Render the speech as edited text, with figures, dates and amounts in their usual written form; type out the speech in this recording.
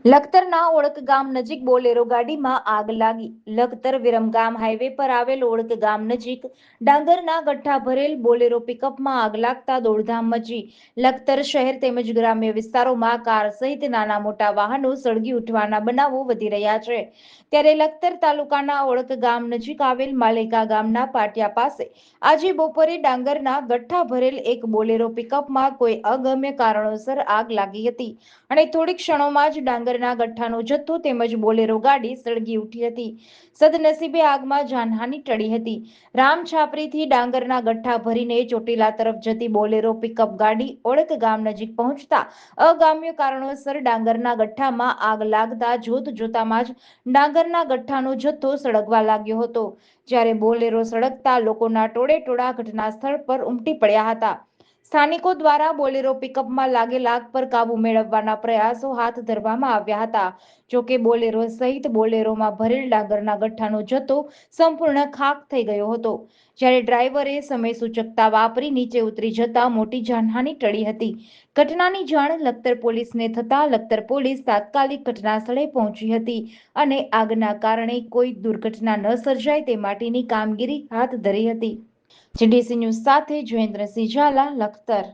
લખતરના ઓળક ગામ નજીક બોલેરો ગાડીમાં આગ લાગી. લખતર વિરમગામ હાઈવે પર આવેલ ઓળક ગામ નજીક ડાંગરના ગઠ્ઠા ભરેલ બોલેરો પિકઅપમાં આગ લાગતા દોડધામ મચી. લખતર શહેર તેમજ ગ્રામ્ય વિસ્તારોમાં કાર સહિત નાના મોટા વાહનો સળગી ઉઠવાના બનાવો વધી રહ્યા છે. ત્યારે લખતર તાલુકાના ઓળક ગામ નજીક આવેલ માલેકા ગામના પાટિયા પાસે આજે બપોરે ડાંગરના ગઠ્ઠા ભરેલ એક બોલેરો પિકઅપમાં કોઈ અગમ્ય કારણોસર આગ લાગી હતી અને થોડી ક્ષણોમાં જ ડાંગરના ગઠ્ઠાનો જથ્થો તેમજ બોલેરો ગાડી સળગી ઉઠી હતી. સદનસીબે આગમાં જાનહાનિ ટળી હતી. રામછાપરીથી ડાંગરના ગઠ્ઠા ભરીને ચોટીલા તરફ જતી બોલેરો પિકઅપ ગાડી ઓળક ગામ નજીક પહોંચતા અગામ્ય કારણોસર ડાંગરના ગઠ્ઠામાં આગ લાગતા જોતામાં જ ડાંગરના ગઠ્ઠાનો જથ્થો સળગવા લાગ્યો હતો. જ્યારે બોલેરો સળગતા લોકોના ટોળેટોળા ઘટના સ્થળ પર ઉમટી પડ્યા હતા. સ્થાનિકો દ્વારા બોલેરો પિકઅપમાં લાગેલ આગ પર કાબુ મેળવવાના પ્રયાસો હાથ ધરવામાં આવ્યા હતા. જોકે બોલેરો સહિત બોલેરોમાં ભરેલ ડાંગરના ગઠ્ઠાનો જથ્થો સંપૂર્ણ ખાક થઈ ગયો હતો. જ્યારે ડ્રાઈવરે સમય સૂચકતા વાપરી નીચે ઉતરી જતા મોટી જાનહાનિ ટળી હતી. ઘટનાની જાણ લખતર પોલીસને થતા લખતર પોલીસ તાત્કાલિક ઘટના સ્થળે પહોંચી હતી અને આગના કારણે કોઈ દુર્ઘટના ન સર્જાય તે માટેની કામગીરી હાથ ધરી હતી. જીડીસી ન્યૂઝ સાથે જયેન્દ્રસિંહ ઝાલા, લખતર.